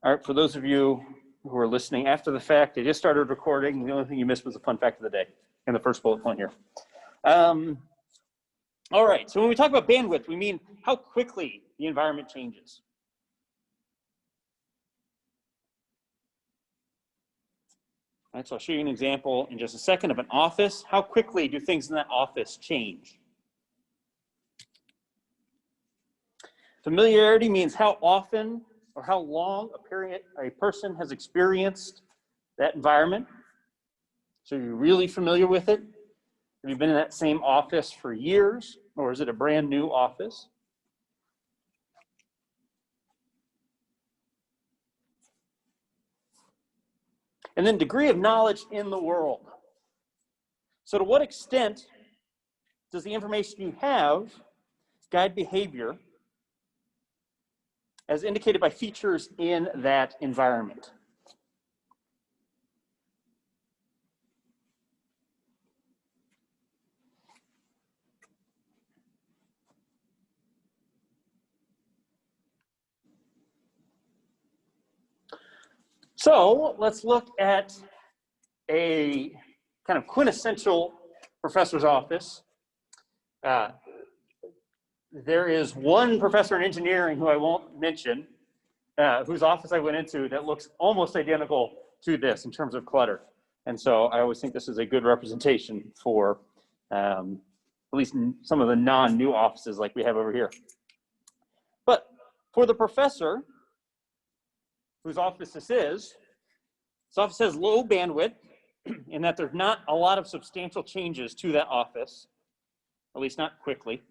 All right, for those of you who are listening after the fact, I just started recording. The only thing you missed was the fun fact of the day in the first bullet point here. All right, so when we talk about bandwidth, we mean how quickly the environment changes. All right, so I'll show you an example in just a second of an office. How quickly do things in that office change? Familiarity means how often or how long a person has experienced that environment. So you're really familiar with it. Have you been in that same office for years, or is it a brand new office? And then degree of knowledge in the world. So to what extent does the information you have guide behavior as indicated by features in that environment? So let's look at a kind of quintessential professor's office. There is one professor in engineering who I won't mention, whose office I went into that looks almost identical to this in terms of clutter. And so I always think this is a good representation for at least some of the non-new offices like we have over here. But for the professor whose office this office has low bandwidth in that there's not a lot of substantial changes to that office, at least not quickly.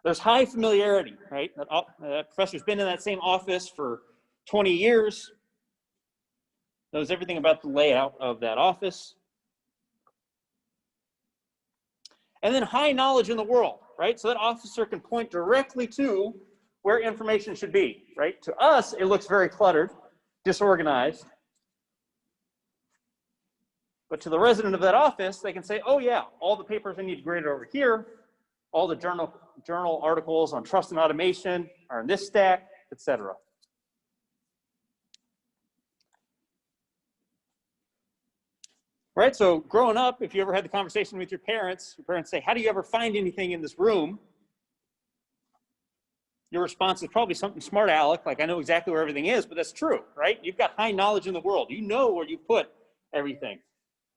There's high familiarity, right? That professor's been in that same office for 20 years, knows everything about the layout of that office. And then high knowledge in the world, right? So that officer can point directly to where information should be, right? To us, it looks very cluttered, disorganized. But to the resident of that office, they can say, oh yeah, all the papers I need graded over here, all the journal articles on trust and automation are in this stack, etc. Right, so growing up, if you ever had the conversation with your parents say, how do you ever find anything in this room? Your response is probably something smart aleck, like I know exactly where everything is, but that's true, right? You've got high knowledge in the world. You know where you put everything.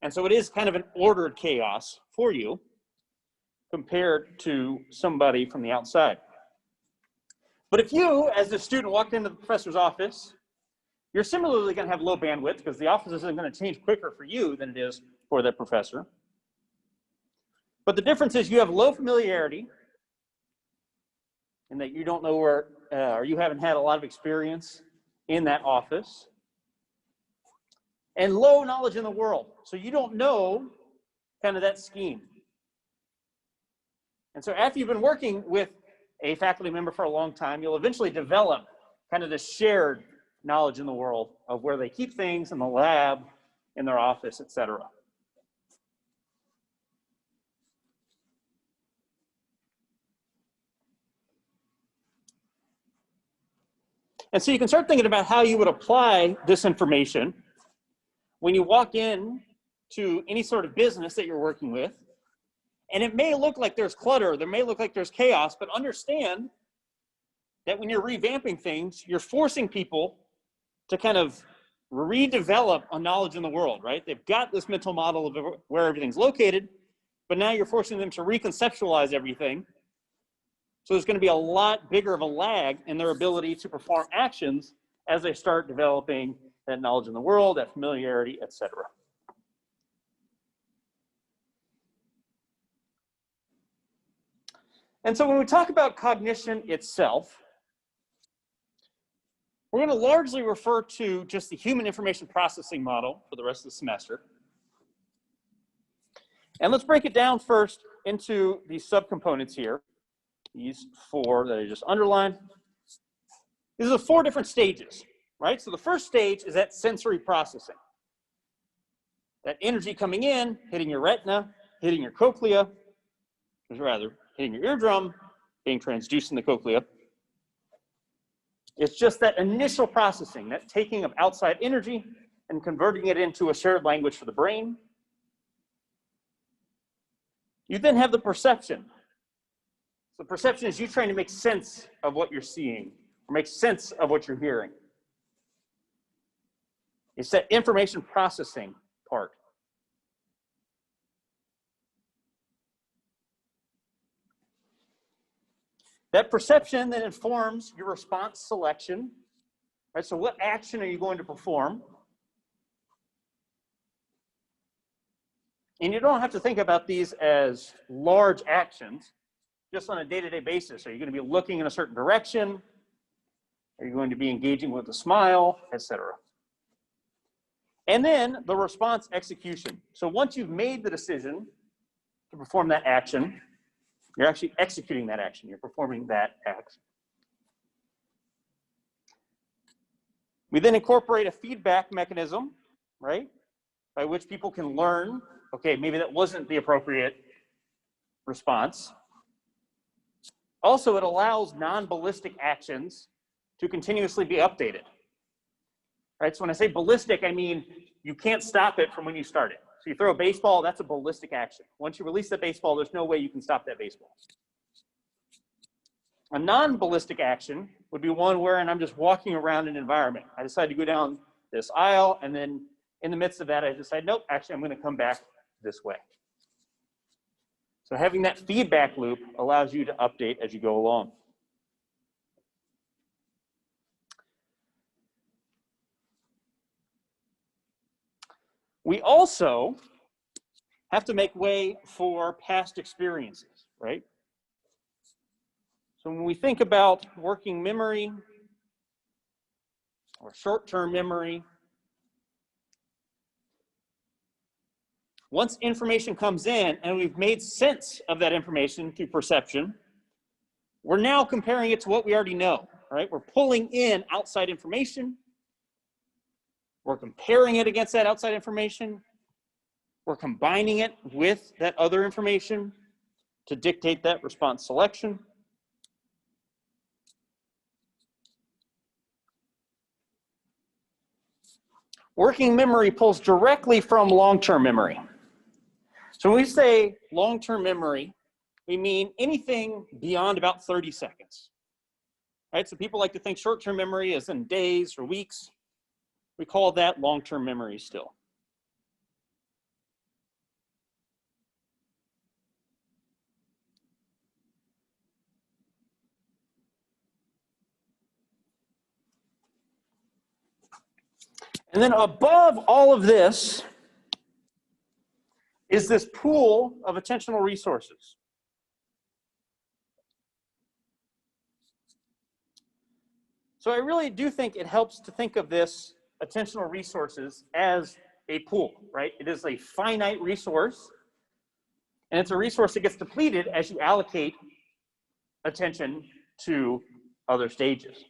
And so it is kind of an ordered chaos for you compared to somebody from the outside. But if you, as a student, walked into the professor's office, you're similarly going to have low bandwidth because the office isn't going to change quicker for you than it is for the professor. But the difference is you have low familiarity in that you don't know where, or you haven't had a lot of experience in that office, and low knowledge in the world. So you don't know kind of that scheme. And so after you've been working with a faculty member for a long time, you'll eventually develop kind of this shared knowledge in the world of where they keep things in the lab, in their office, etc. And so you can start thinking about how you would apply this information when you walk in to any sort of business that you're working with. And it may look like there's clutter, there may look like there's chaos, but understand that when you're revamping things, you're forcing people to kind of redevelop a knowledge in the world, right? They've got this mental model of where everything's located, but now you're forcing them to reconceptualize everything. So there's going to be a lot bigger of a lag in their ability to perform actions as they start developing that knowledge in the world, that familiarity, etc. And so when we talk about cognition itself, we're going to largely refer to just the human information processing model for the rest of the semester. And let's break it down first into these subcomponents here. These four that I just underlined. These are the four different stages, right? So the first stage is that sensory processing. That energy coming in, hitting your retina, hitting your cochlea, or rather, hitting your eardrum, being transduced in the cochlea. It's just that initial processing, that taking of outside energy and converting it into a shared language for the brain. You then have the perception. So perception is you trying to make sense of what you're seeing, or make sense of what you're hearing. It's that information processing part. That perception then informs your response selection. Right? So what action are you going to perform? And you don't have to think about these as large actions, just on a day-to-day basis. Are you going to be looking in a certain direction? Are you going to be engaging with a smile, etc.? And then the response execution. So once you've made the decision to perform that action, you're actually executing that action. You're performing that action. We then incorporate a feedback mechanism, right, by which people can learn, okay, maybe that wasn't the appropriate response. Also, it allows non-ballistic actions to continuously be updated. Right? So when I say ballistic, I mean you can't stop it from when you start it. So you throw a baseball, that's a ballistic action. Once you release the baseball, there's no way you can stop that baseball. A non-ballistic action would be one wherein I'm just walking around an environment. I decide to go down this aisle, and then in the midst of that, I decide, nope, actually, I'm going to come back this way. So having that feedback loop allows you to update as you go along. We also have to make way for past experiences, right? So when we think about working memory or short-term memory, once information comes in and we've made sense of that information through perception, we're now comparing it to what we already know, right? We're pulling in outside information. We're comparing it against that outside information. We're combining it with that other information to dictate that response selection. Working memory pulls directly from long-term memory. So when we say long-term memory, we mean anything beyond about 30 seconds. Right? So people like to think short-term memory is in days or weeks. We call that long-term memory still. And then above all of this is this pool of attentional resources. So I really do think it helps to think of this attentional resources as a pool, right? It is a finite resource, and it's a resource that gets depleted as you allocate attention to other stages.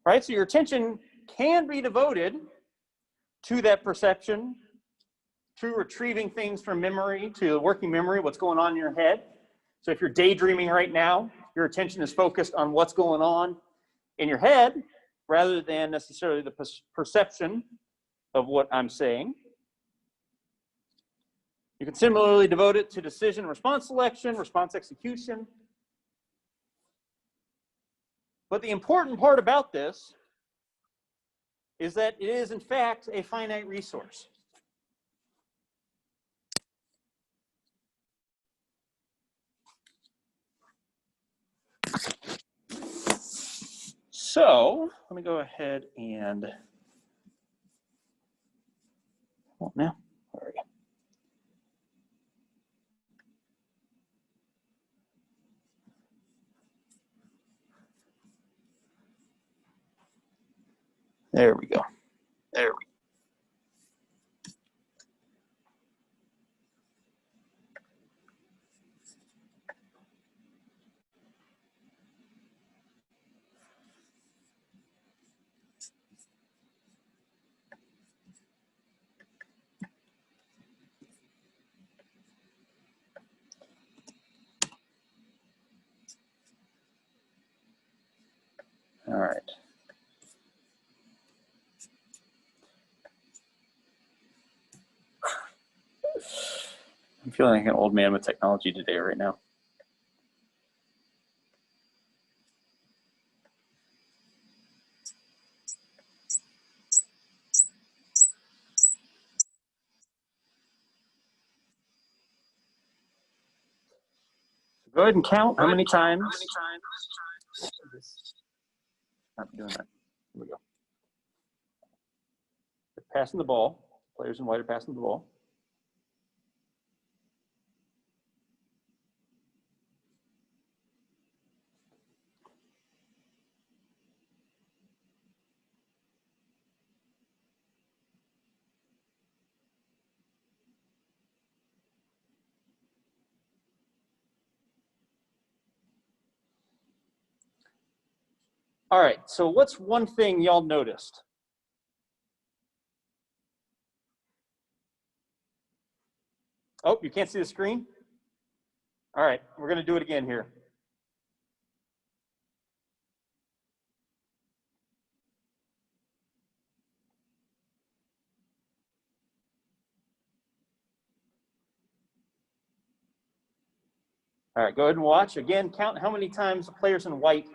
Right? So your attention can be devoted to that perception, to retrieving things from memory, to working memory, what's going on in your head. So if you're daydreaming right now, your attention is focused on what's going on in your head rather than necessarily the perception of what I'm saying. You can similarly devote it to decision response selection, response execution. But the important part about this is that it is, in fact, a finite resource. So let me go ahead and, well, now, where are you? There we go. There we go. feeling like an old man with technology today right now. Go ahead and count how many times. Not doing that. Here we go. They're passing the ball. Players in white are passing the ball. All right, so what's one thing y'all noticed? Oh, you can't see the screen? All right, we're gonna do it again here. All right, go ahead and watch. Again, count how many times the players in white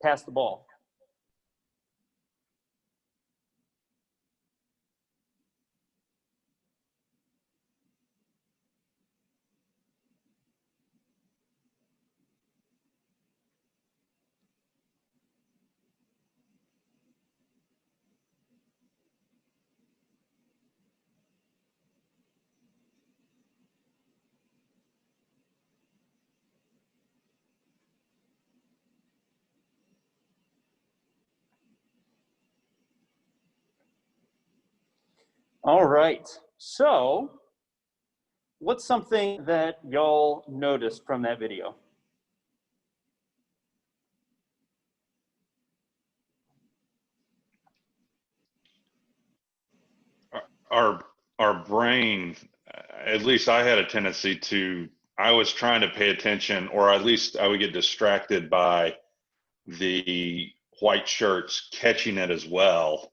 pass the ball. All right, so what's something that y'all noticed from that video? Our brain, at least I had a tendency to, I was trying to pay attention, or at least I would get distracted by the white shirts catching it as well.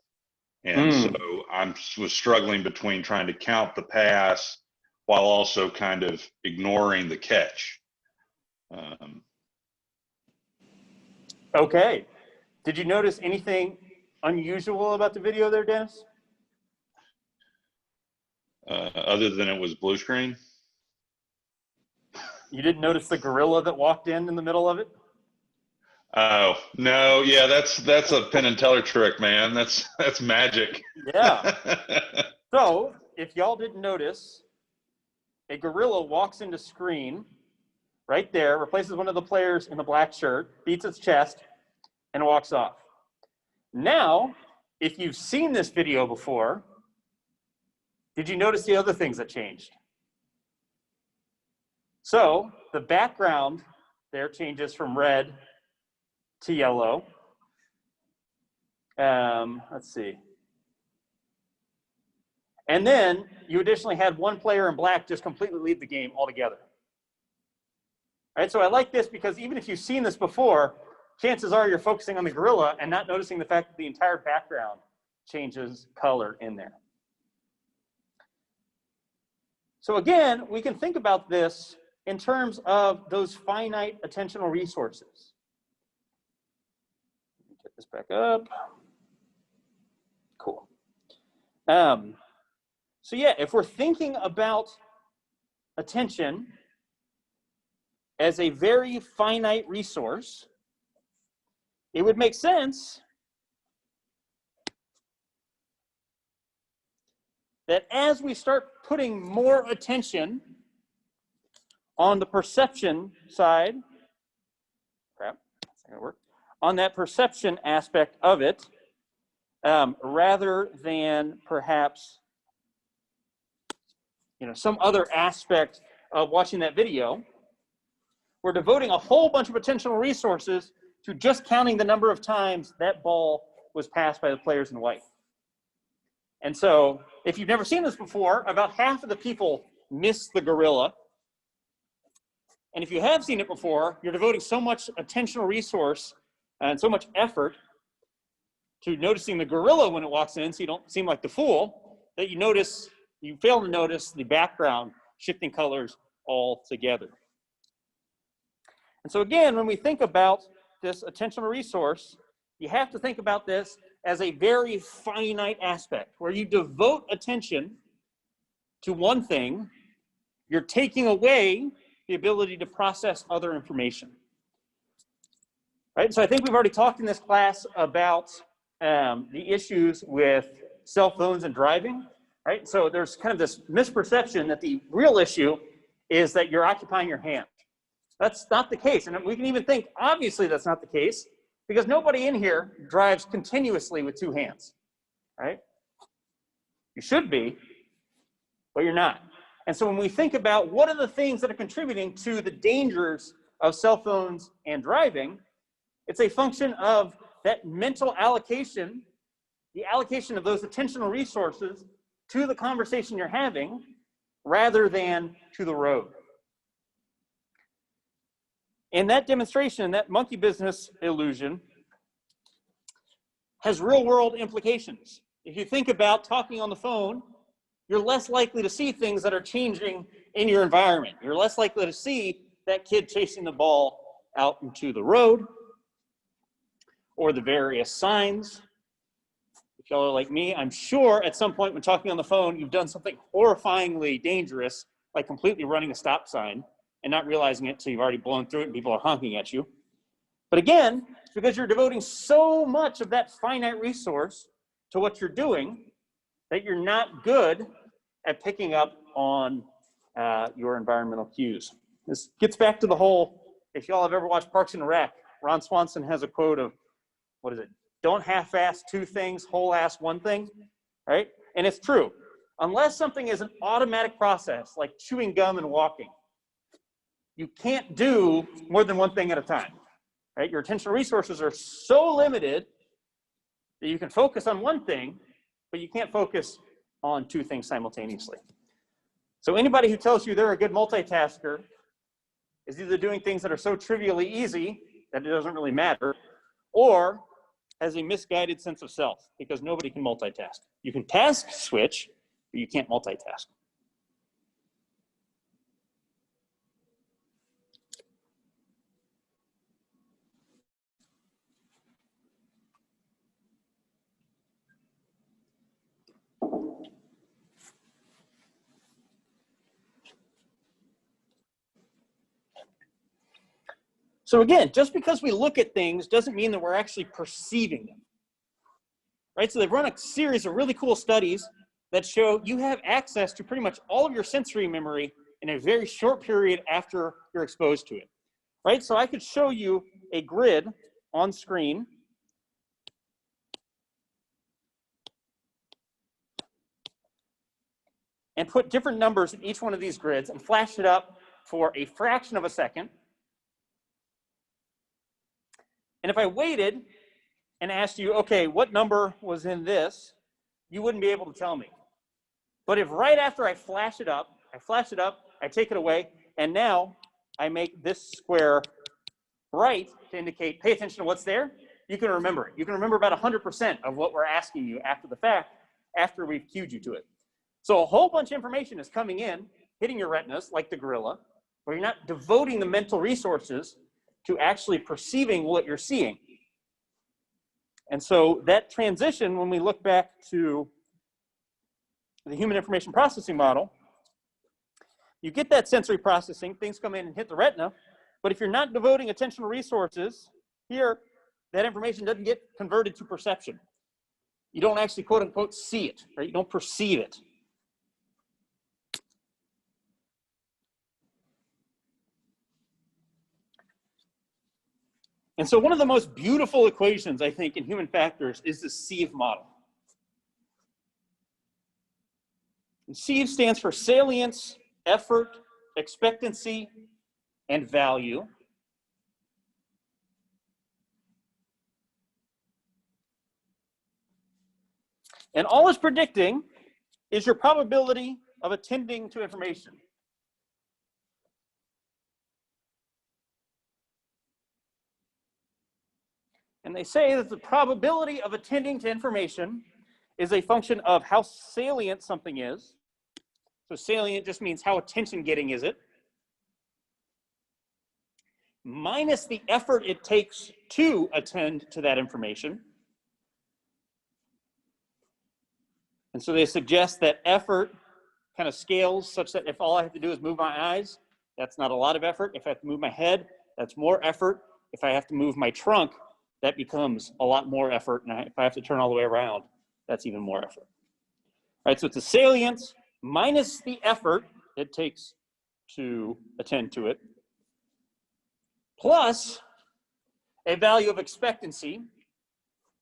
And so I was struggling between trying to count the pass while also kind of ignoring the catch. Okay. Did you notice anything unusual about the video there, Dennis? Other than it was blue screen. You didn't notice the gorilla that walked in the middle of it? Oh, no. Yeah, that's a Penn and Teller trick, man. That's magic. Yeah. So, if y'all didn't notice, a gorilla walks into screen right there, replaces one of the players in the black shirt, beats its chest, and walks off. Now, if you've seen this video before, did you notice the other things that changed? So, the background there changes from red to yellow. Let's see. And then you additionally had one player in black just completely leave the game altogether. All right, so I like this because even if you've seen this before, chances are you're focusing on the gorilla and not noticing the fact that the entire background changes color in there. So again, we can think about this in terms of those finite attentional resources. Get this back up. Cool. So yeah, if we're thinking about attention as a very finite resource, it would make sense that as we start putting more attention on the perception side, crap, that's not gonna work, on that perception aspect of it, rather than perhaps some other aspect of watching that video, we're devoting a whole bunch of attentional resources to just counting the number of times that ball was passed by the players in white. And so, if you've never seen this before, about half of the people miss the gorilla. And if you have seen it before, you're devoting so much attentional resource and so much effort to noticing the gorilla when it walks in, so you don't seem like the fool, that you fail to notice the background shifting colors all together. And so again, when we think about this attentional resource, you have to think about this as a very finite aspect, where you devote attention to one thing, you're taking away the ability to process other information. Right? So I think we've already talked in this class about the issues with cell phones and driving. Right? So there's kind of this misperception that the real issue is that you're occupying your hand. That's not the case. And we can even think, obviously, that's not the case, because nobody in here drives continuously with two hands. Right? You should be, but you're not. And so when we think about what are the things that are contributing to the dangers of cell phones and driving, it's a function of that mental allocation, the allocation of those attentional resources to the conversation you're having rather than to the road. And that demonstration, that monkey business illusion, has real-world implications. If you think about talking on the phone, you're less likely to see things that are changing in your environment. You're less likely to see that kid chasing the ball out into the road or the various signs. If y'all are like me, I'm sure at some point when talking on the phone, you've done something horrifyingly dangerous, like completely running a stop sign and not realizing it until you've already blown through it and people are honking at you. But again, it's because you're devoting so much of that finite resource to what you're doing that you're not good at picking up on your environmental cues. This gets back to the whole, if y'all have ever watched Parks and Rec, Ron Swanson has a quote of, what is it? Don't half-ass two things, whole-ass one thing, right? And it's true. Unless something is an automatic process, like chewing gum and walking, you can't do more than one thing at a time, right? Your attentional resources are so limited that you can focus on one thing, but you can't focus on two things simultaneously. So anybody who tells you they're a good multitasker is either doing things that are so trivially easy that it doesn't really matter, or has a misguided sense of self, because nobody can multitask. You can task switch, but you can't multitask. So again, just because we look at things doesn't mean that we're actually perceiving them, right? So they've run a series of really cool studies that show you have access to pretty much all of your sensory memory in a very short period after you're exposed to it, right? So I could show you a grid on screen. And put different numbers in each one of these grids and flash it up for a fraction of a second. And if I waited and asked you, okay, what number was in this, you wouldn't be able to tell me. But if right after I flash it up, I take it away, and now I make this square bright to indicate, pay attention to what's there, you can remember it. You can remember about 100% of what we're asking you after the fact, after we've cued you to it. So a whole bunch of information is coming in, hitting your retinas like the gorilla, where you're not devoting the mental resources to actually perceiving what you're seeing. And so that transition, when we look back to the human information processing model, you get that sensory processing, things come in and hit the retina, but if you're not devoting attentional resources, here, that information doesn't get converted to perception. You don't actually, quote unquote, see it, right? You don't perceive it. And so one of the most beautiful equations, I think, in human factors is the SIEV model. And SIEV stands for salience, effort, expectancy, and value. And all it's predicting is your probability of attending to information. And they say that the probability of attending to information is a function of how salient something is. So salient just means how attention-getting is it. minus the effort it takes to attend to that information. And so they suggest that effort kind of scales such that if all I have to do is move my eyes, that's not a lot of effort. If I have to move my head, that's more effort. If I have to move my trunk, that becomes a lot more effort. And if I have to turn all the way around, that's even more effort. All right, so it's a salience minus the effort it takes to attend to it, plus a value of expectancy.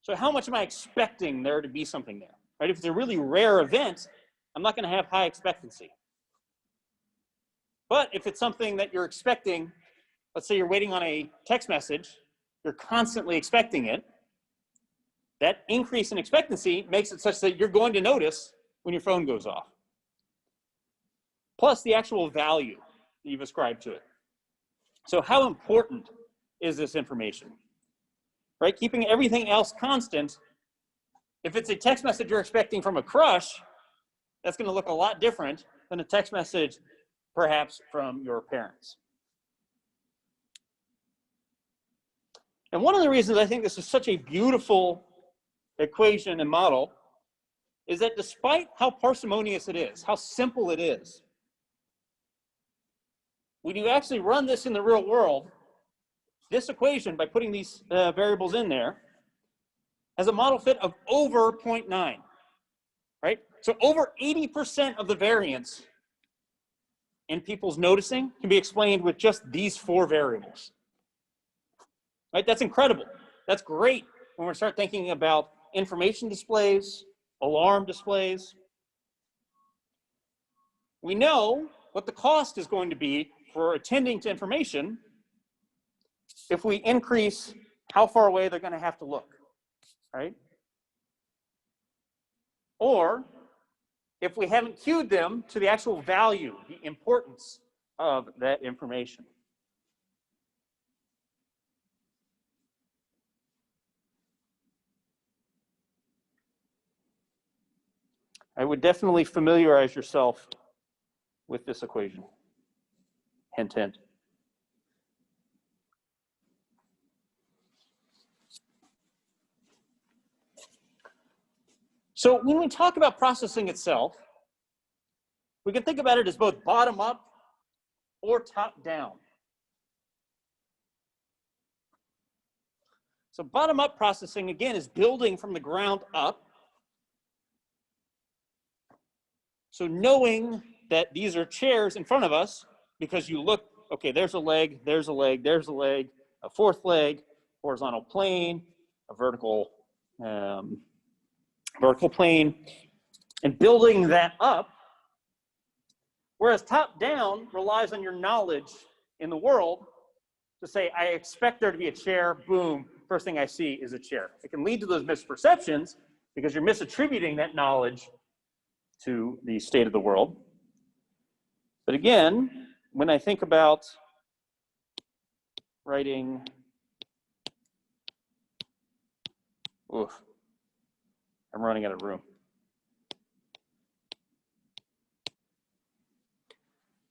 So how much am I expecting there to be something there? Right? If it's a really rare event, I'm not going to have high expectancy. But if it's something that you're expecting, let's say you're waiting on a text message, you're constantly expecting it, that increase in expectancy makes it such that you're going to notice when your phone goes off. Plus the actual value that you've ascribed to it. So how important is this information? Right? Keeping everything else constant, if it's a text message you're expecting from a crush, that's going to look a lot different than a text message perhaps from your parents. And one of the reasons I think this is such a beautiful equation and model is that despite how parsimonious it is, how simple it is, when you actually run this in the real world, this equation, by putting these variables in there, has a model fit of over 0.9, right? So over 80% of the variance in people's noticing can be explained with just these 4 variables. Right? That's incredible. That's great when we start thinking about information displays, alarm displays. We know what the cost is going to be for attending to information if we increase how far away they're going to have to look, right? Or if we haven't cued them to the actual value, the importance of that information. I would definitely familiarize yourself with this equation. Hint, hint. So when we talk about processing itself, we can think about it as both bottom up or top down. So bottom up processing, again, is building from the ground up. So knowing that these are chairs in front of us, because you look, okay, there's a leg, there's a leg, there's a leg, a 4th leg, horizontal plane, a vertical plane, and building that up. Whereas top down relies on your knowledge in the world to say, I expect there to be a chair, boom, first thing I see is a chair. It can lead to those misperceptions because you're misattributing that knowledge to the state of the world. But again, when I think about writing, I'm running out of room.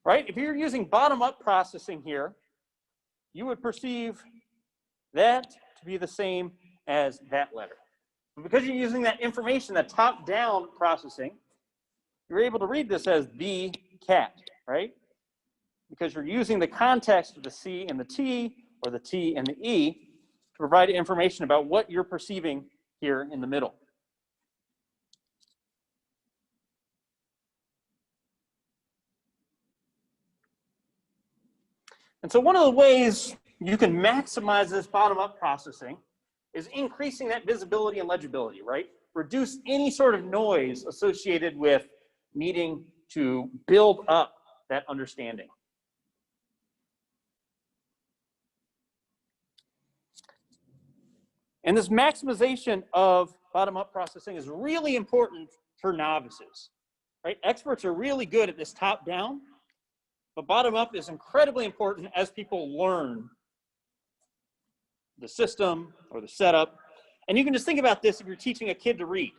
Right? If you're using bottom-up processing here, you would perceive that to be the same as that letter. But because you're using that information, that top-down processing, you're able to read this as the cat, right? Because you're using the context of the C and the T, or the T and the E, to provide information about what you're perceiving here in the middle. And so one of the ways you can maximize this bottom-up processing is increasing that visibility and legibility, right? Reduce any sort of noise associated with needing to build up that understanding. And this maximization of bottom-up processing is really important for novices, right? Experts are really good at this top-down, but bottom-up is incredibly important as people learn the system or the setup. And you can just think about this if you're teaching a kid to read,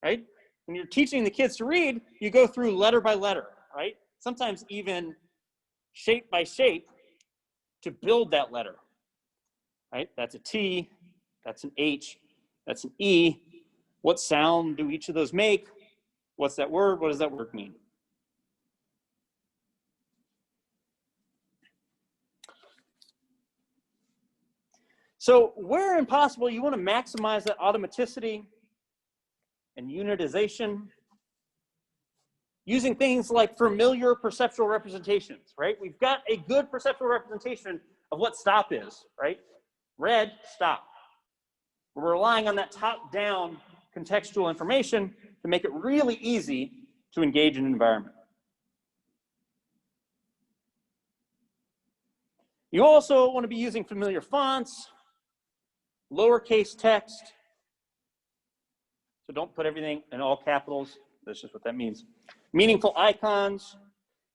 right? When you're teaching the kids to read, you go through letter by letter, right? Sometimes even shape by shape to build that letter, right? That's a T, that's an H, that's an E. What sound do each of those make? What's that word? What does that word mean? So where impossible, you want to maximize that automaticity and unitization using things like familiar perceptual representations, right? We've got a good perceptual representation of what stop is, right? Red, stop. We're relying on that top-down contextual information to make it really easy to engage in an environment. You also want to be using familiar fonts, lowercase text. So don't put everything in all capitals. That's just what that means. Meaningful icons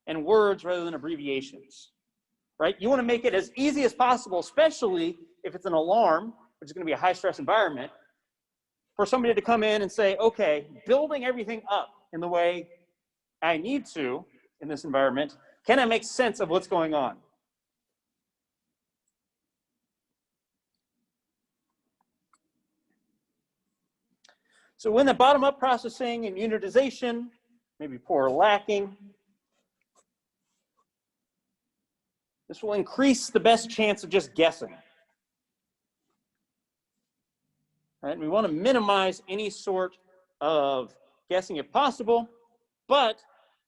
and words rather than abbreviations, right? You want to make it as easy as possible, especially if it's an alarm, which is going to be a high-stress environment, for somebody to come in and say, okay, building everything up in the way I need to in this environment, can I make sense of what's going on? So when the bottom-up processing and unitization, maybe poor or lacking, this will increase the best chance of just guessing. Right? We want to minimize any sort of guessing if possible, but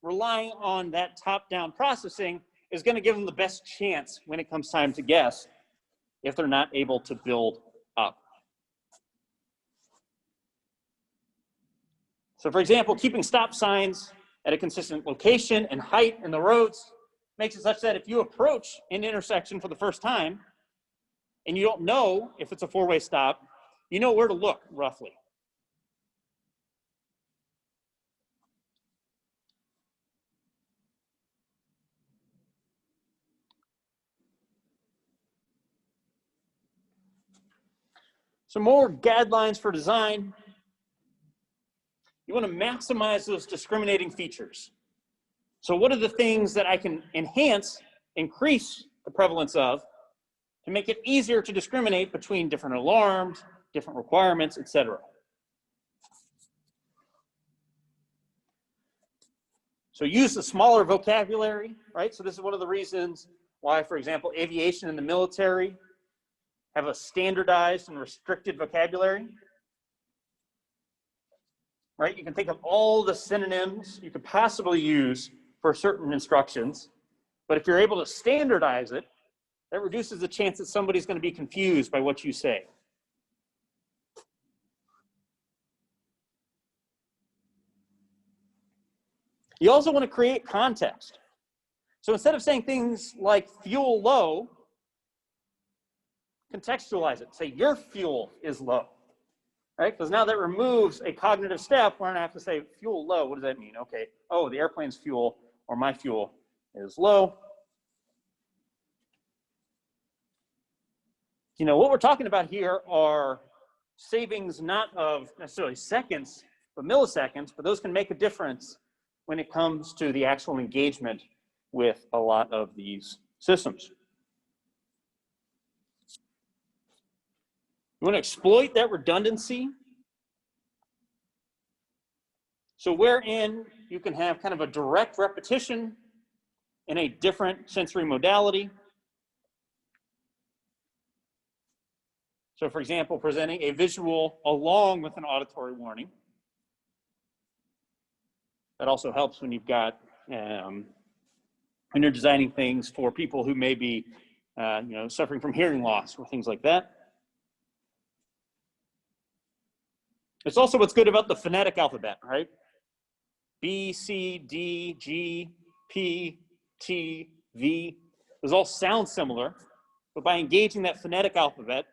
relying on that top-down processing is going to give them the best chance when it comes time to guess if they're not able to build up. So for example, keeping stop signs at a consistent location and height in the roads makes it such that if you approach an intersection for the first time and you don't know if it's a four-way stop, you know where to look roughly. Some more guidelines for design. You want to maximize those discriminating features. So what are the things that I can enhance, increase the prevalence of, to make it easier to discriminate between different alarms, different requirements, etc. So use a smaller vocabulary, right? So this is one of the reasons why, for example, aviation and the military have a standardized and restricted vocabulary. Right? You can think of all the synonyms you could possibly use for certain instructions, but if you're able to standardize it, that reduces the chance that somebody's going to be confused by what you say. You also want to create context. So instead of saying things like fuel low, contextualize it. Say your fuel is low. Right? Because now that removes a cognitive step where I have to say fuel low. What does that mean? Okay, oh, the airplane's fuel or my fuel is low. You know, what we're talking about here are savings not of necessarily seconds, but milliseconds, but those can make a difference when it comes to the actual engagement with a lot of these systems. You want to exploit that redundancy. So wherein you can have kind of a direct repetition in a different sensory modality. So for example, presenting a visual along with an auditory warning. That also helps when you've got, when you're designing things for people who may be suffering from hearing loss or things like that. It's also what's good about the phonetic alphabet, right? B, C, D, G, P, T, V. Those all sound similar, but by engaging that phonetic alphabet,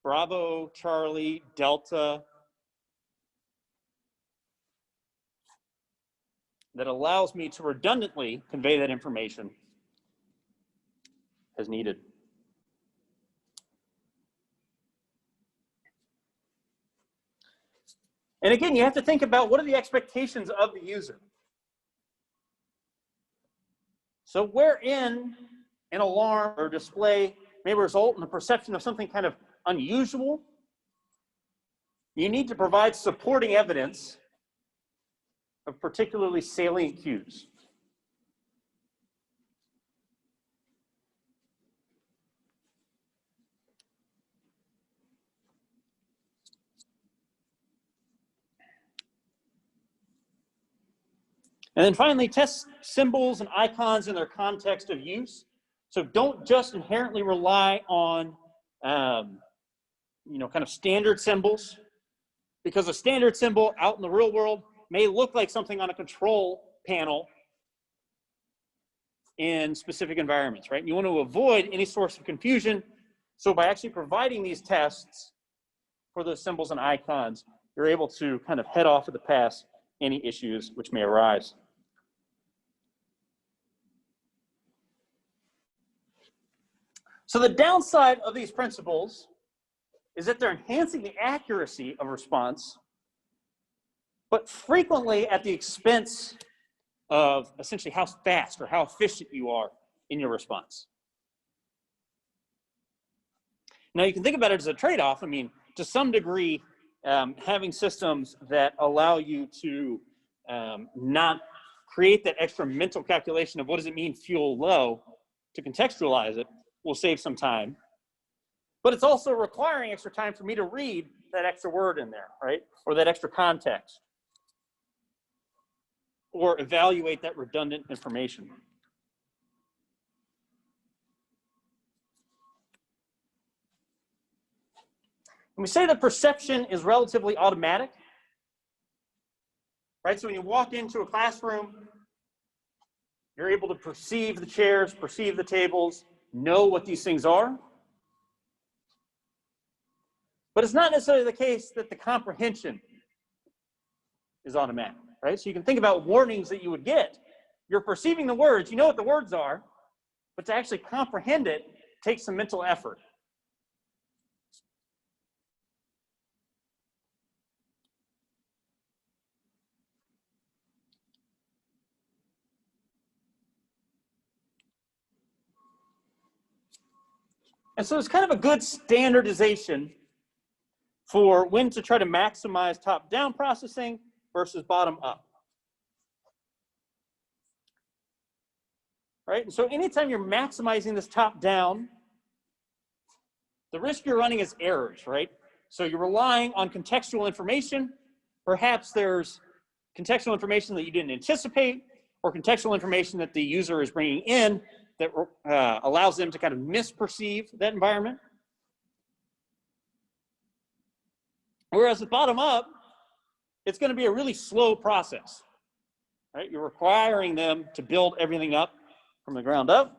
Bravo, Charlie, Delta, that allows me to redundantly convey that information as needed. And again, you have to think about what are the expectations of the user. So wherein an alarm or display may result in the perception of something kind of unusual, you need to provide supporting evidence of particularly salient cues. And then finally, test symbols and icons in their context of use. So don't just inherently rely on, kind of standard symbols, because a standard symbol out in the real world may look like something on a control panel in specific environments, right? You want to avoid any source of confusion. So by actually providing these tests for those symbols and icons, you're able to kind of head off at the pass any issues which may arise. So the downside of these principles is that they're enhancing the accuracy of response, but frequently at the expense of essentially how fast or how efficient you are in your response. Now you can think about it as a trade-off. I mean, to some degree, having systems that allow you to not create that extra mental calculation of what does it mean fuel low to contextualize it will save some time. But it's also requiring extra time for me to read that extra word in there, right? Or that extra context. Or evaluate that redundant information. When we say that perception is relatively automatic, right? So when you walk into a classroom, you're able to perceive the chairs, perceive the tables, know what these things are. But it's not necessarily the case that the comprehension is automatic, right? So you can think about warnings that you would get. You're perceiving the words, you know what the words are, but to actually comprehend it takes some mental effort. And so it's kind of a good standardization for when to try to maximize top-down processing versus bottom-up. Right? And so anytime you're maximizing this top-down, the risk you're running is errors, right? So you're relying on contextual information. Perhaps there's contextual information that you didn't anticipate, or contextual information that the user is bringing in that allows them to kind of misperceive that environment. Whereas with bottom up, it's going to be a really slow process, right? You're requiring them to build everything up from the ground up.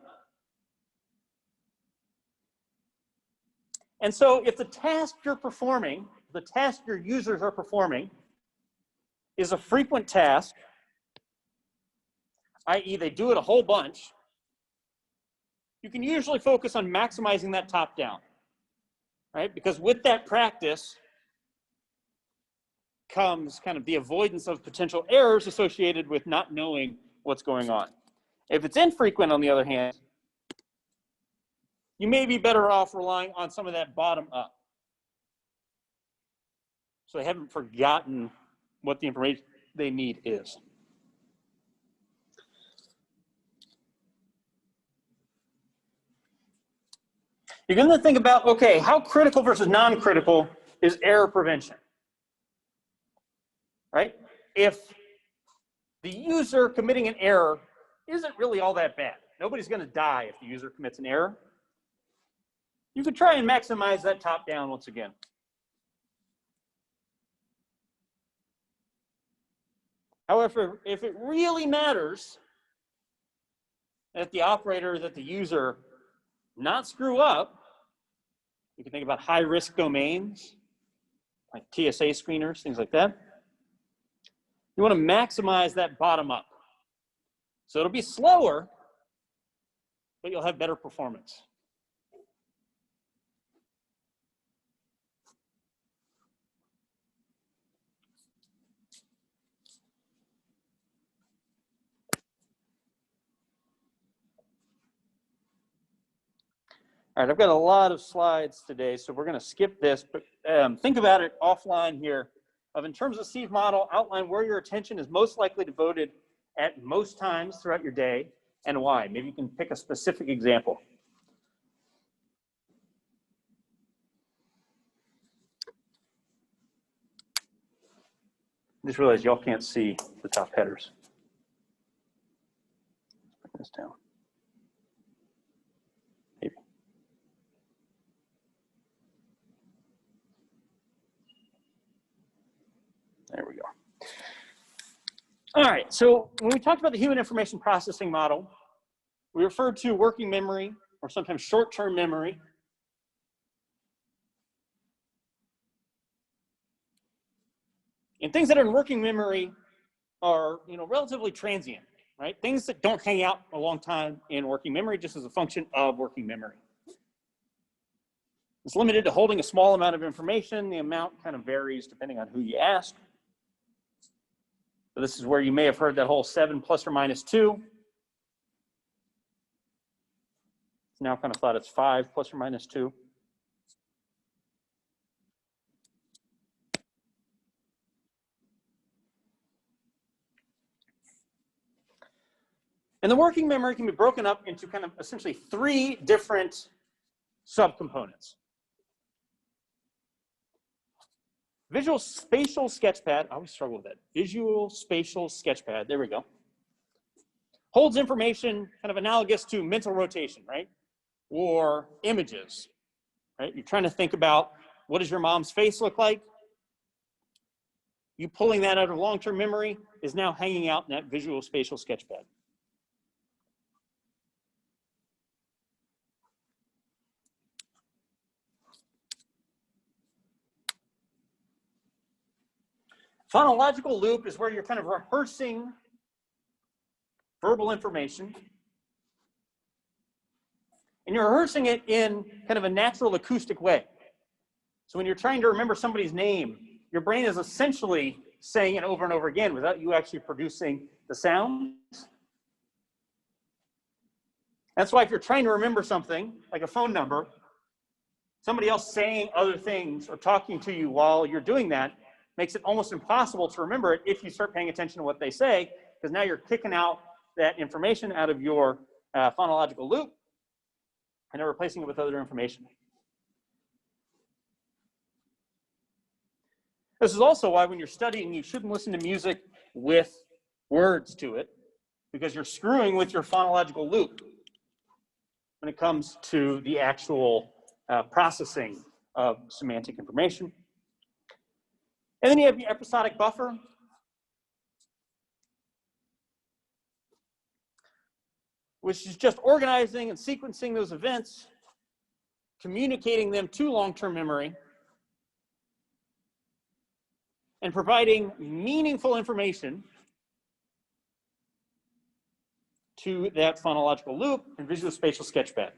And so if the task you're performing, the task your users are performing, is a frequent task, i.e. they do it a whole bunch, you can usually focus on maximizing that top down, right? Because with that practice comes kind of the avoidance of potential errors associated with not knowing what's going on. If it's infrequent, on the other hand, you may be better off relying on some of that bottom up. So they haven't forgotten what the information they need is. You're going to think about, okay, how critical versus non-critical is error prevention, right? If the user committing an error isn't really all that bad, nobody's going to die if the user commits an error, you could try and maximize that top down once again. However, if it really matters that the operator, that the user not screw up, you can think about high-risk domains, like TSA screeners, things like that. You want to maximize that bottom up. So it'll be slower, but you'll have better performance. All right, I've got a lot of slides today, so we're going to skip this, but think about it offline here. In terms of Steve model, outline where your attention is most likely devoted at most times throughout your day and why. Maybe you can pick a specific example. I just realized y'all can't see the top headers. Bring this down. Maybe. There we go. All right, so when we talked about the human information processing model, we referred to working memory, or sometimes short-term memory. And things that are in working memory are, relatively transient, right? Things that don't hang out a long time in working memory just as a function of working memory. It's limited to holding a small amount of information. The amount kind of varies depending on who you ask. So this is where you may have heard that whole 7 plus or minus 2. It's now kind of thought it's 5 plus or minus 2. And the working memory can be broken up into kind of essentially 3 different subcomponents. Visual spatial sketchpad, I always struggle with that. Visual spatial sketchpad, there we go. Holds information kind of analogous to mental rotation, right? Or images, right? You're trying to think about what does your mom's face look like? You pulling that out of long-term memory is now hanging out in that visual spatial sketchpad. Phonological loop is where you're kind of rehearsing verbal information. And you're rehearsing it in kind of a natural acoustic way. So when you're trying to remember somebody's name, your brain is essentially saying it over and over again without you actually producing the sounds. That's why if you're trying to remember something, like a phone number, somebody else saying other things or talking to you while you're doing that makes it almost impossible to remember it if you start paying attention to what they say, because now you're kicking out that information out of your phonological loop and replacing it with other information. This is also why when you're studying, you shouldn't listen to music with words to it, because you're screwing with your phonological loop when it comes to the actual processing of semantic information. And then you have your episodic buffer, which is just organizing and sequencing those events, communicating them to long-term memory, and providing meaningful information to that phonological loop and visual spatial sketchpad.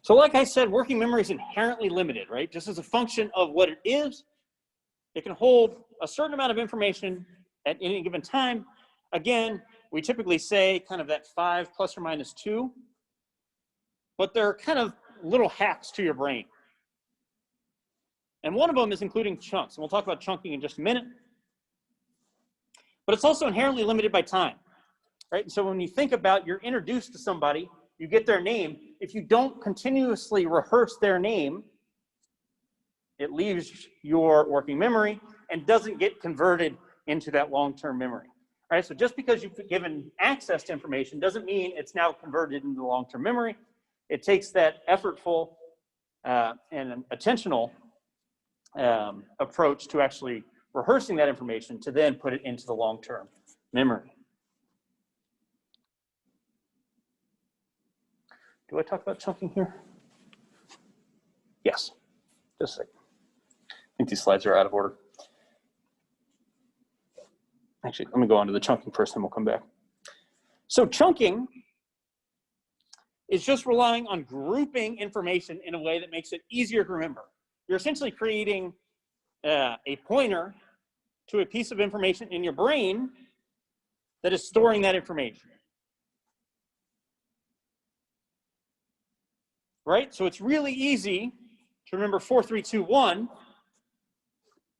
So like I said, working memory is inherently limited, right? Just as a function of what it is, it can hold a certain amount of information at any given time. Again, we typically say kind of that 5 plus or minus 2, but there are kind of little hacks to your brain. And one of them is including chunks, and we'll talk about chunking in just a minute. But it's also inherently limited by time, right? And so when you think about you're introduced to somebody, you get their name. If you don't continuously rehearse their name, it leaves your working memory and doesn't get converted into that long-term memory. All right, so just because you've given access to information doesn't mean it's now converted into long-term memory. It takes that effortful and attentional approach to actually rehearsing that information to then put it into the long-term memory. Do I talk about chunking here? Yes, just a second. I think these slides are out of order. Actually, let me go on to the chunking first, then we'll come back. So chunking is just relying on grouping information in a way that makes it easier to remember. You're essentially creating a pointer to a piece of information in your brain that is storing that information. Right? So it's really easy to remember 4, 3, 2, 1.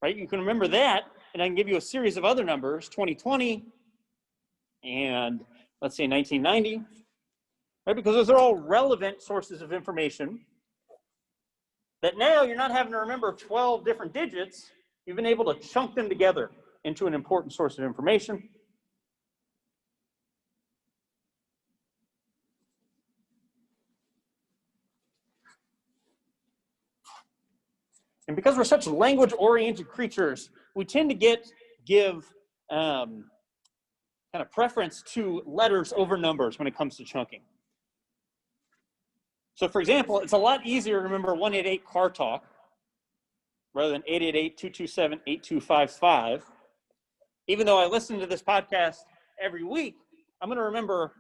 Right? You can remember that, and I can give you a series of other numbers, 2020 and let's say 1990. Right? Because those are all relevant sources of information that now you're not having to remember 12 different digits. You've been able to chunk them together into an important source of information. And because we're such language-oriented creatures, we tend to give kind of preference to letters over numbers when it comes to chunking. So for example, it's a lot easier to remember 188 car talk rather than 888-227-8255. Even though I listen to this podcast every week, I'm going to remember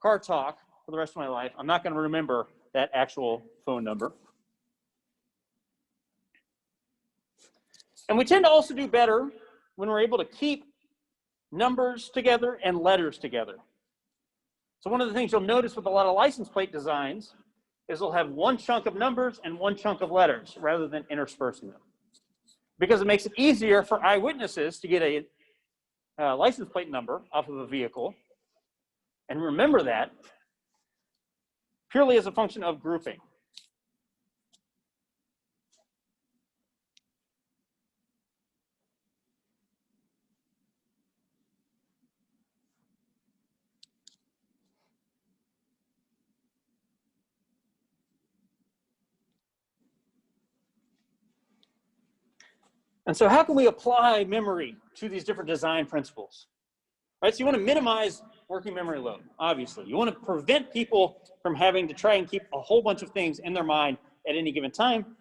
car talk for the rest of my life. I'm not going to remember that actual phone number. And we tend to also do better when we're able to keep numbers together and letters together. So one of the things you'll notice with a lot of license plate designs is they'll have one chunk of numbers and one chunk of letters rather than interspersing them. Because it makes it easier for eyewitnesses to get a license plate number off of a vehicle and remember that purely as a function of grouping. And so how can we apply memory to these different design principles? Right, so you want to minimize working memory load, obviously. You want to prevent people from having to try and keep a whole bunch of things in their mind at any given time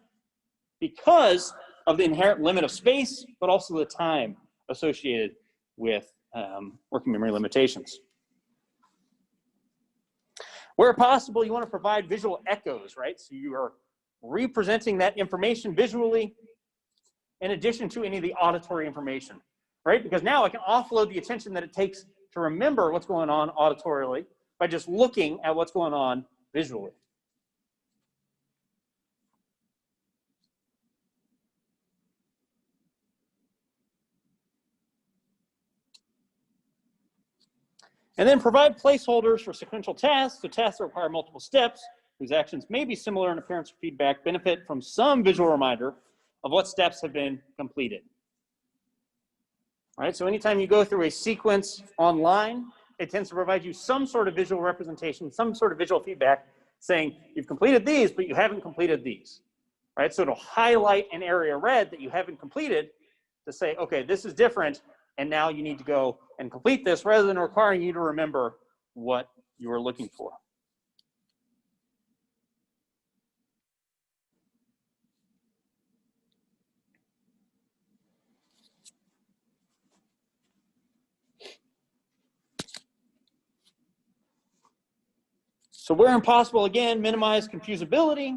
because of the inherent limit of space, but also the time associated with working memory limitations. Where possible, you want to provide visual echoes, right? So you are representing that information visually in addition to any of the auditory information, right? Because now I can offload the attention that it takes to remember what's going on auditorily by just looking at what's going on visually. And then provide placeholders for sequential tasks, so tasks that require multiple steps, whose actions may be similar in appearance or feedback, benefit from some visual reminder of what steps have been completed. All right, so anytime you go through a sequence online, it tends to provide you some sort of visual representation, some sort of visual feedback saying you've completed these, but you haven't completed these. Right, so it'll highlight an area red that you haven't completed to say, okay, this is different, and now you need to go and complete this rather than requiring you to remember what you were looking for. So where impossible, again, minimize confusability.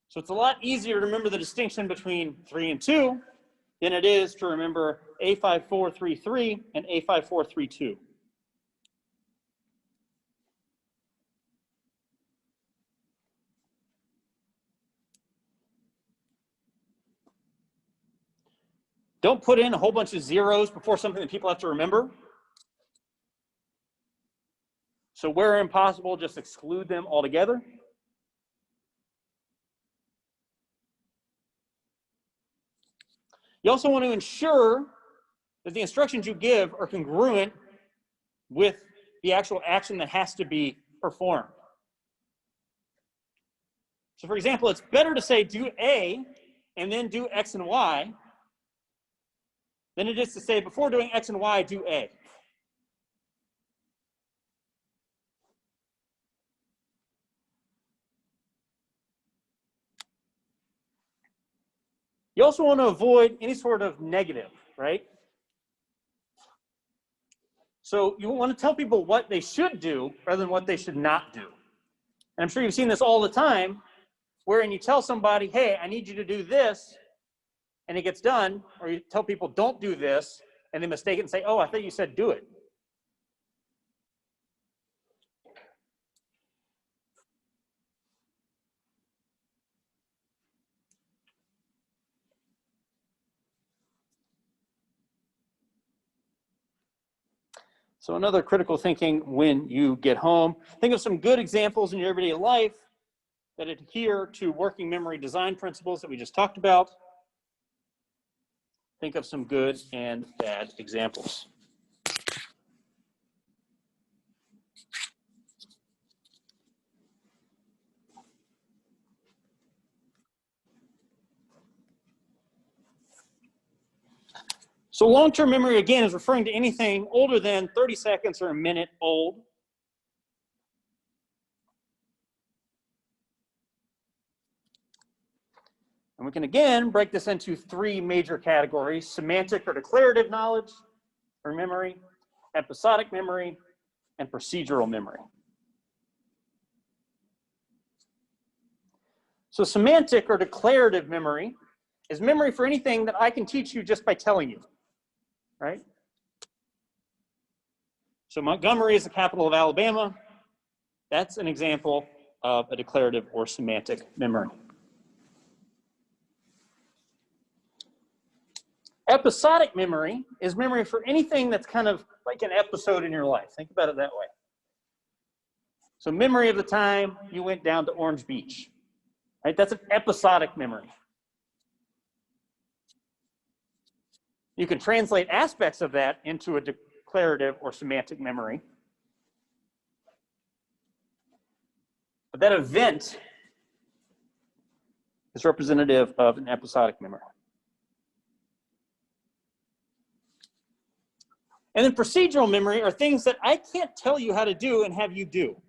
So it's a lot easier to remember the distinction between 3 and 2 than it is to remember A5433 and A5432. Don't put in a whole bunch of zeros before something that people have to remember. So where impossible, just exclude them altogether. You also want to ensure that the instructions you give are congruent with the actual action that has to be performed. So for example, it's better to say do A and then do X and Y than it is to say before doing X and Y, do A. You also want to avoid any sort of negative, right? So you want to tell people what they should do rather than what they should not do. And I'm sure you've seen this all the time, wherein you tell somebody, hey, I need you to do this, and it gets done, or you tell people don't do this, and they mistake it and say, oh, I thought you said do it. So another critical thinking when you get home. Think of some good examples in your everyday life that adhere to working memory design principles that we just talked about. Think of some good and bad examples. So long-term memory, again, is referring to anything older than 30 seconds or a minute old. And we can, again, break this into three major categories: semantic or declarative knowledge or memory, episodic memory, and procedural memory. So semantic or declarative memory is memory for anything that I can teach you just by telling you, right? So Montgomery is the capital of Alabama. That's an example of a declarative or semantic memory. Episodic memory is memory for anything that's kind of like an episode in your life. Think about it that way. So memory of the time you went down to Orange Beach, right? That's an episodic memory. You can translate aspects of that into a declarative or semantic memory. But that event is representative of an episodic memory. And then procedural memory are things that I can't tell you how to do and have you do.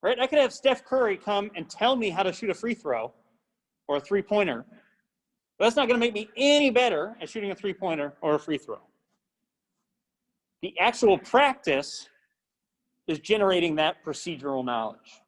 Right? I could have Steph Curry come and tell me how to shoot a free throw or a three-pointer, but that's not going to make me any better at shooting a three-pointer or a free throw. The actual practice is generating that procedural knowledge.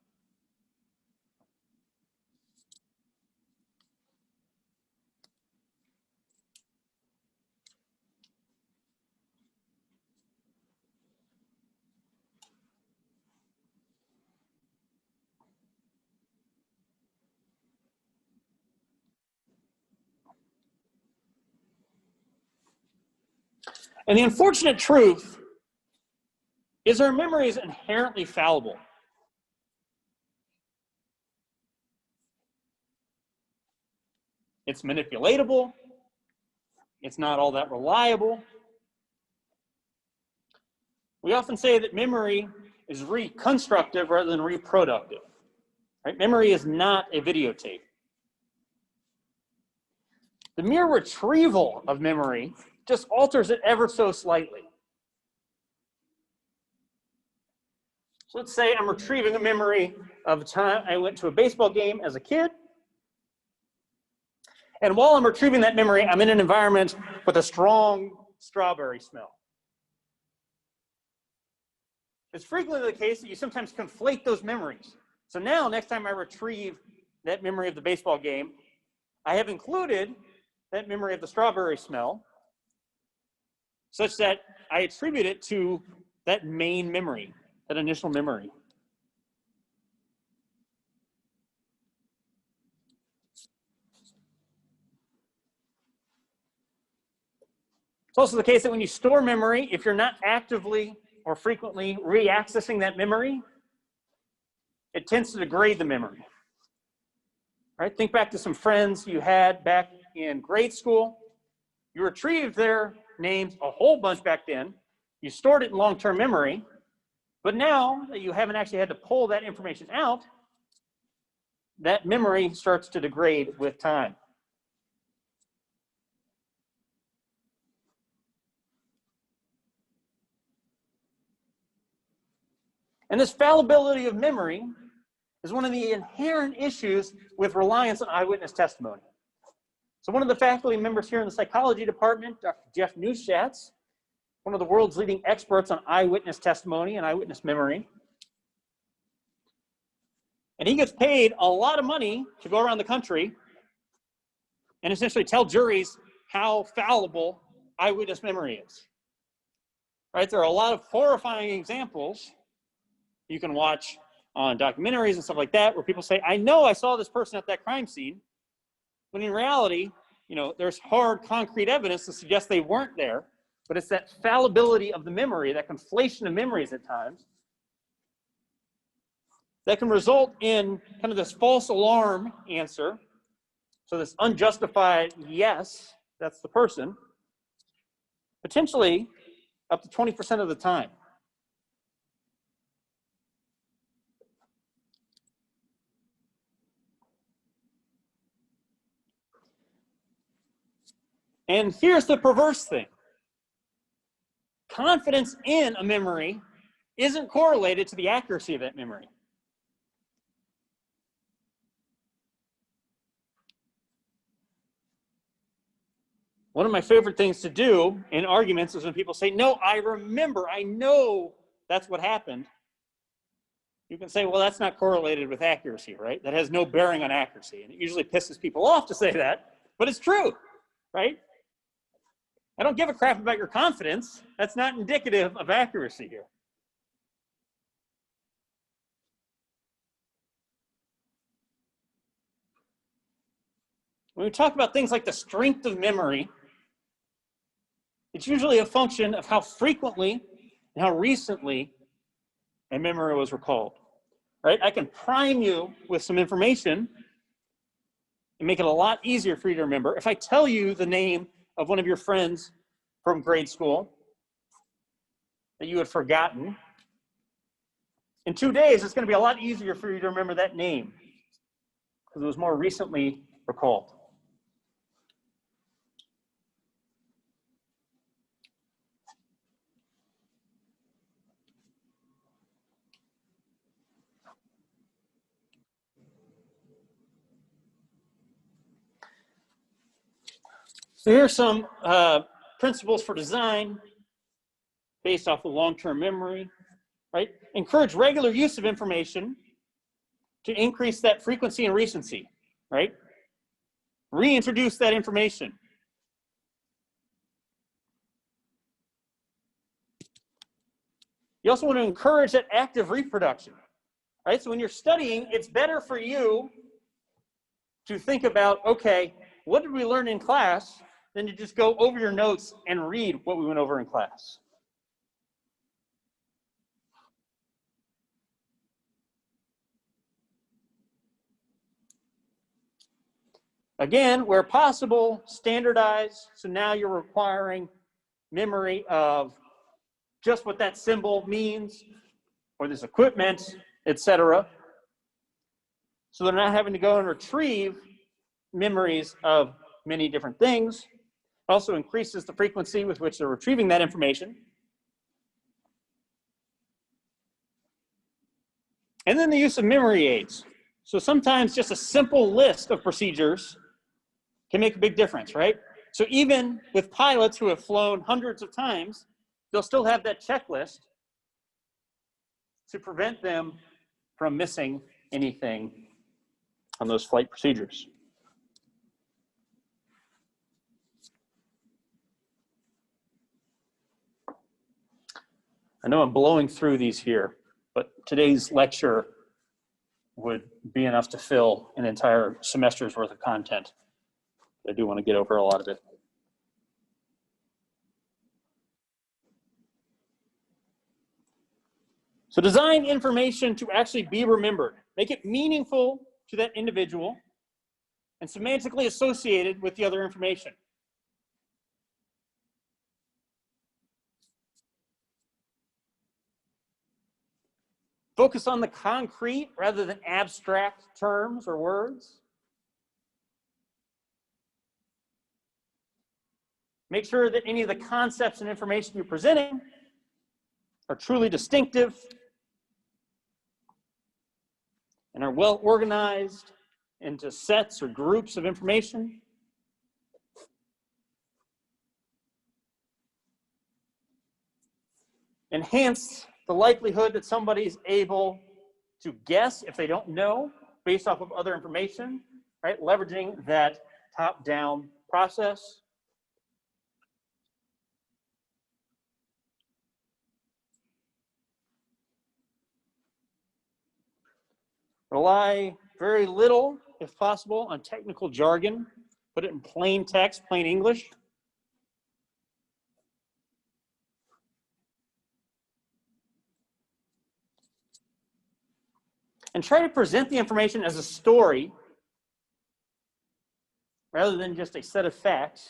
And the unfortunate truth is our memory is inherently fallible. It's manipulatable. It's not all that reliable. We often say that memory is reconstructive rather than reproductive. Right? Memory is not a videotape. The mere retrieval of memory just alters it ever so slightly. So let's say I'm retrieving a memory of a time I went to a baseball game as a kid. And while I'm retrieving that memory, I'm in an environment with a strong strawberry smell. It's frequently the case that you sometimes conflate those memories. So now, next time I retrieve that memory of the baseball game, I have included that memory of the strawberry smell such that I attribute it to that main memory, that initial memory. It's also the case that when you store memory, if you're not actively or frequently reaccessing that memory, it tends to degrade the memory. Right? Think back to some friends you had back in grade school. You retrieved their names a whole bunch back then. You stored it in long-term memory. But now that you haven't actually had to pull that information out, that memory starts to degrade with time. And this fallibility of memory is one of the inherent issues with reliance on eyewitness testimony. So one of the faculty members here in the psychology department, Dr. Jeff Neuschatz, one of the world's leading experts on eyewitness testimony and eyewitness memory. And he gets paid a lot of money to go around the country and essentially tell juries how fallible eyewitness memory is. Right? There are a lot of horrifying examples you can watch on documentaries and stuff like that where people say, I know I saw this person at that crime scene, when in reality, you know, there's hard, concrete evidence to suggest they weren't there, but it's that fallibility of the memory, that conflation of memories at times, that can result in kind of this false alarm answer. So this unjustified yes, that's the person, potentially up to 20% of the time. And here's the perverse thing. Confidence in a memory isn't correlated to the accuracy of that memory. One of my favorite things to do in arguments is when people say, no, I remember, I know that's what happened. You can say, well, that's not correlated with accuracy, right? That has no bearing on accuracy. And it usually pisses people off to say that, but it's true, right? I don't give a crap about your confidence. That's not indicative of accuracy here. When we talk about things like the strength of memory, it's usually a function of how frequently and how recently a memory was recalled, right? I can prime you with some information and make it a lot easier for you to remember. If I tell you the name of one of your friends from grade school that you had forgotten, in 2 days, it's going to be a lot easier for you to remember that name because it was more recently recalled. So here are some principles for design based off of long-term memory, right? Encourage regular use of information to increase that frequency and recency, right? Reintroduce that information. You also want to encourage that active reproduction, right? So when you're studying, it's better for you to think about, okay, what did we learn in class, than to just go over your notes and read what we went over in class. Again, where possible, standardize. So now you're requiring memory of just what that symbol means, or this equipment, etc. So they're not having to go and retrieve memories of many different things. Also increases the frequency with which they're retrieving that information. And then the use of memory aids. So sometimes just a simple list of procedures can make a big difference, right? So even with pilots who have flown hundreds of times, they'll still have that checklist to prevent them from missing anything on those flight procedures. I know I'm blowing through these here, but today's lecture would be enough to fill an entire semester's worth of content. I do want to get over a lot of it. So design information to actually be remembered. Make it meaningful to that individual and semantically associated with the other information. Focus on the concrete rather than abstract terms or words. Make sure that any of the concepts and information you're presenting are truly distinctive and are well organized into sets or groups of information. enhance the likelihood that somebody's able to guess if they don't know based off of other information, right? Leveraging that top-down process. Rely very little, if possible, on technical jargon. Put it in plain text, plain English. And try to present the information as a story rather than just a set of facts.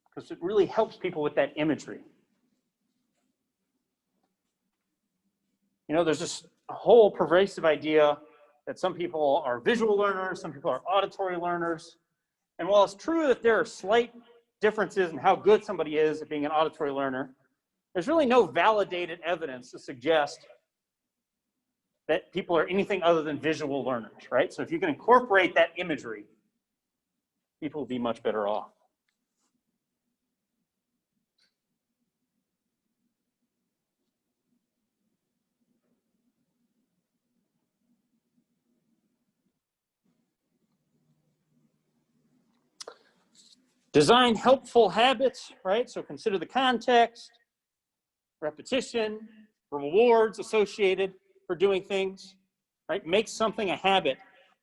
Because it really helps people with that imagery. You know, there's just a whole pervasive idea that some people are visual learners, some people are auditory learners. And while it's true that there are slight differences in how good somebody is at being an auditory learner, there's really no validated evidence to suggest that people are anything other than visual learners, right? So if you can incorporate that imagery, people will be much better off. Design helpful habits, right? So consider the context, repetition, rewards associated for doing things, right? Make something a habit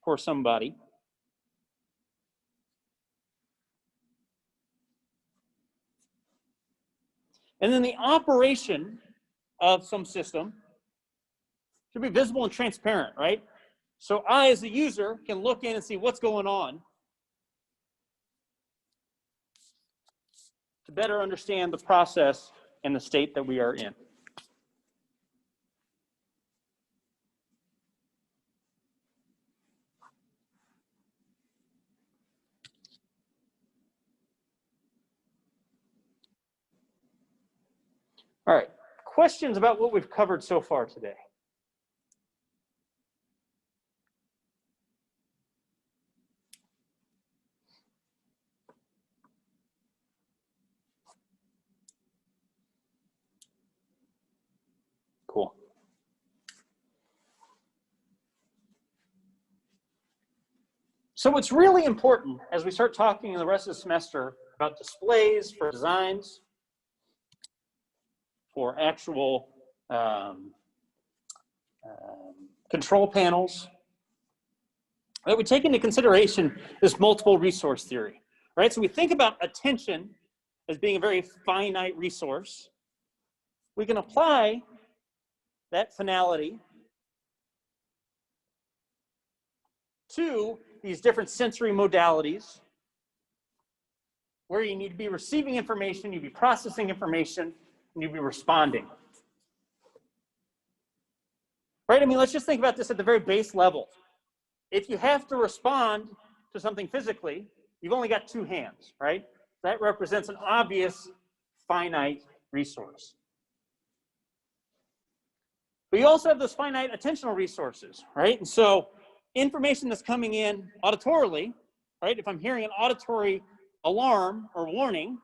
for somebody. And then the operation of some system should be visible and transparent, right? So I, as a user, can look in and see what's going on to better understand the process and the state that we are in. All right, questions about what we've covered so far today? Cool. So what's really important as we start talking in the rest of the semester about displays for designs, for actual control panels, that we take into consideration this multiple resource theory, right? So we think about attention as being a very finite resource. We can apply that finality to these different sensory modalities where you need to be receiving information, you'd be processing information, and you'd be responding. Right? I mean, let's just think about this at the very base level. If you have to respond to something physically, you've only got two hands, right? That represents an obvious finite resource. But you also have those finite attentional resources, right? And so information that's coming in auditorily, right? If I'm hearing an auditory alarm or warning,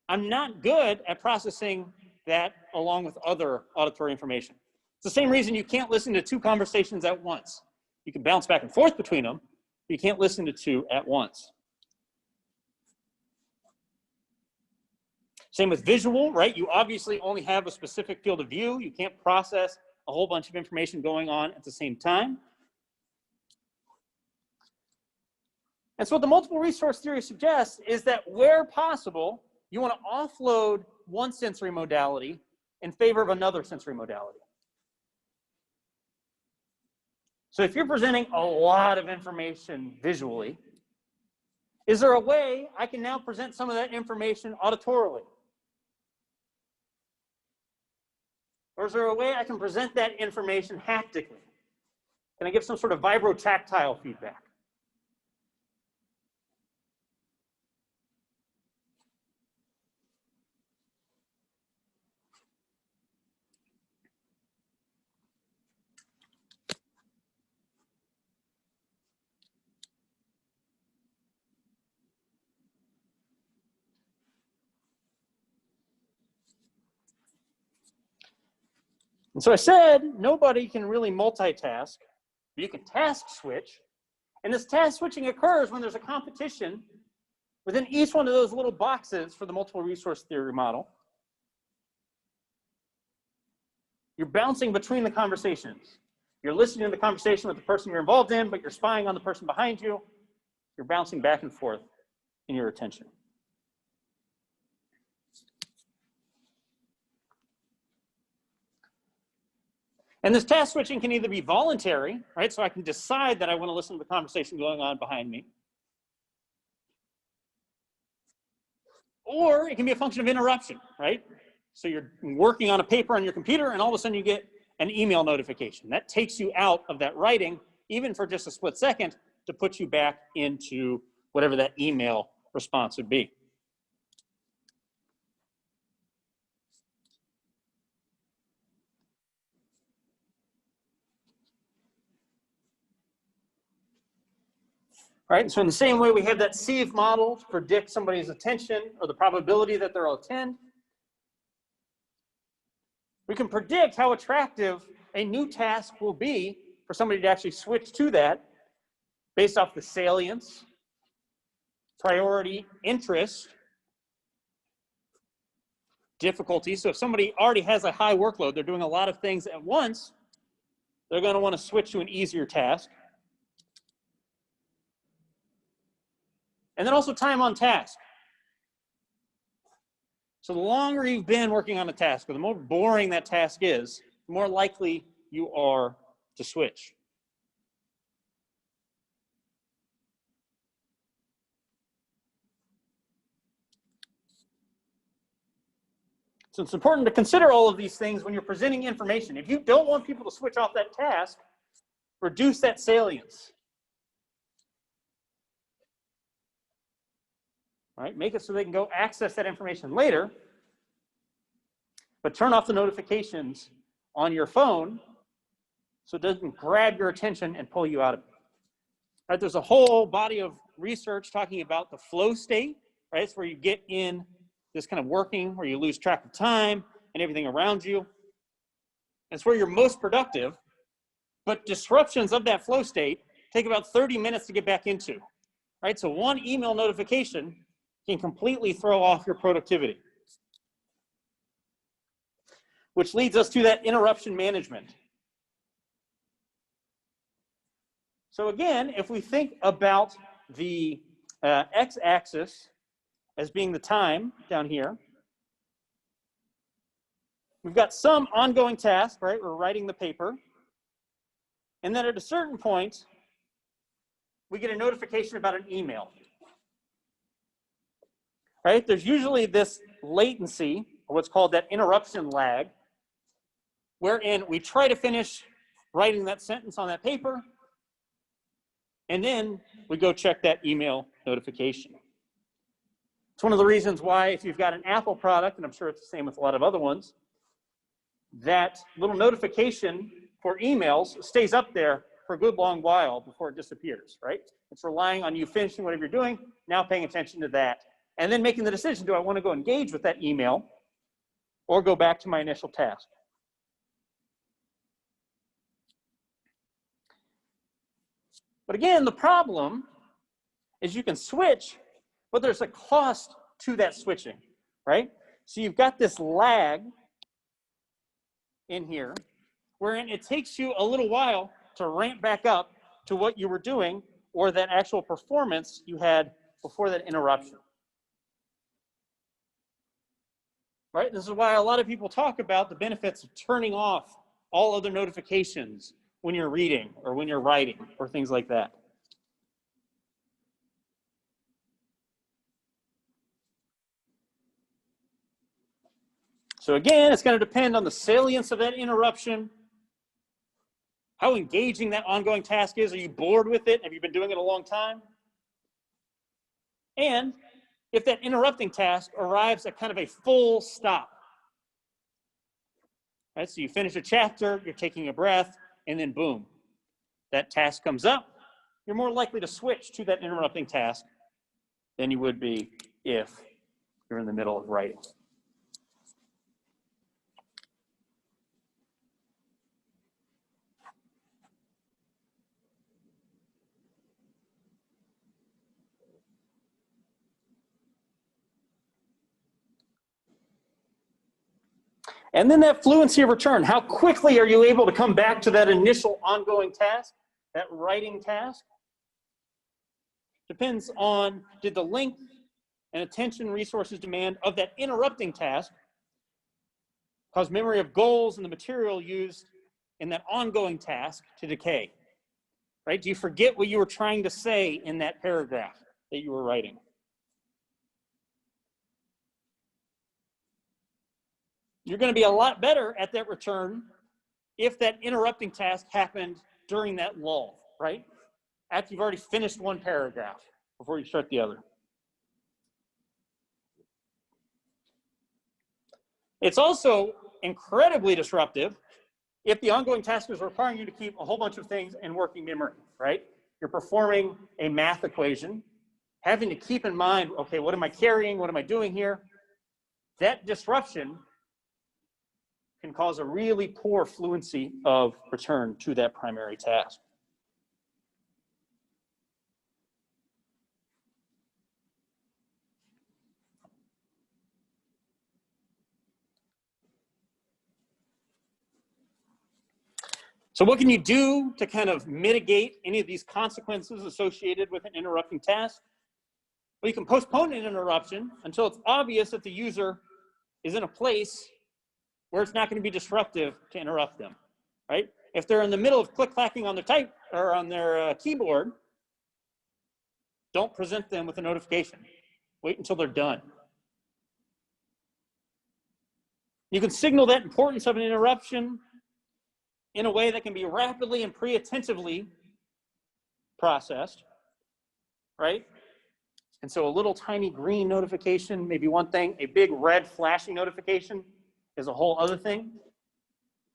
I'm not good at processing that along with other auditory information. It's the same reason you can't listen to two conversations at once. You can bounce back and forth between them, but you can't listen to two at once. Same with visual, right? You obviously only have a specific field of view. You can't process a whole bunch of information going on at the same time. And so what the multiple resource theory suggests is that where possible, you want to offload one sensory modality in favor of another sensory modality. So if you're presenting a lot of information visually, is there a way I can now present some of that information auditorily? Or is there a way I can present that information haptically? Can I give some sort of vibrotactile feedback? And so I said, nobody can really multitask, but you can task switch. And this task switching occurs when there's a competition within each one of those little boxes for the multiple resource theory model. You're bouncing between the conversations. You're listening to the conversation with the person you're involved in, but you're spying on the person behind you. You're bouncing back and forth in your attention. And this task switching can either be voluntary, right? So I can decide that I want to listen to the conversation going on behind me. Or it can be a function of interruption, right? So you're working on a paper on your computer and all of a sudden you get an email notification. That takes you out of that writing, even for just a split second, to put you back into whatever that email response would be. Right, so in the same way we have that sieve model to predict somebody's attention or the probability that they'll attend, we can predict how attractive a new task will be for somebody to actually switch to that based off the salience, priority, interest, difficulty. So if somebody already has a high workload, they're doing a lot of things at once, they're going to want to switch to an easier task. And then also time on task. So the longer you've been working on a task, or the more boring that task is, the more likely you are to switch. So it's important to consider all of these things when you're presenting information. If you don't want people to switch off that task, reduce that salience. Right? Make it so they can go access that information later, but turn off the notifications on your phone so it doesn't grab your attention and pull you out of it. Right? There's a whole body of research talking about the flow state, right? It's where you get in this kind of working where you lose track of time and everything around you. It's where you're most productive, but disruptions of that flow state take about 30 minutes to get back into, right? So one email notification can completely throw off your productivity. Which leads us to that interruption management. So again, if we think about the x-axis as being the time down here, we've got some ongoing task, right? We're writing the paper. And then at a certain point, we get a notification about an email. Right? There's usually this latency, or what's called that interruption lag, wherein we try to finish writing that sentence on that paper, and then we go check that email notification. It's one of the reasons why if you've got an Apple product, and I'm sure it's the same with a lot of other ones, that little notification for emails stays up there for a good long while before it disappears, right? It's relying on you finishing whatever you're doing, now paying attention to that, and then making the decision, do I want to go engage with that email or go back to my initial task? But again, the problem is you can switch, but there's a cost to that switching, right? So you've got this lag in here, wherein it takes you a little while to ramp back up to what you were doing or that actual performance you had before that interruption. Right? This is why a lot of people talk about the benefits of turning off all other notifications when you're reading or when you're writing or things like that. So again, it's going to depend on the salience of that interruption, how engaging that ongoing task is. Are you bored with it? Have you been doing it a long time? And if that interrupting task arrives at kind of a full stop. Right? So you finish a chapter, you're taking a breath, and then boom, that task comes up. You're more likely to switch to that interrupting task than you would be if you're in the middle of writing. And then that fluency of return, how quickly are you able to come back to that initial ongoing task, that writing task? Depends on, did the length and attention resources demand of that interrupting task cause memory of goals and the material used in that ongoing task to decay, right? Do you forget what you were trying to say in that paragraph that you were writing? You're going to be a lot better at that return if that interrupting task happened during that lull, right? After you've already finished one paragraph before you start the other. It's also incredibly disruptive if the ongoing task is requiring you to keep a whole bunch of things in working memory, right? You're performing a math equation, having to keep in mind, okay, what am I carrying? What am I doing here? That disruption can cause a really poor fluency of return to that primary task. So what can you do to kind of mitigate any of these consequences associated with an interrupting task? Well, you can postpone an interruption until it's obvious that the user is in a place where it's not going to be disruptive to interrupt them, right? If they're in the middle of click-clacking on their type or on their keyboard, don't present them with a notification. Wait until they're done. You can signal that importance of an interruption in a way that can be rapidly and pre-attentively processed, right? And so a little tiny green notification may be one thing. A big red flashing notification is a whole other thing,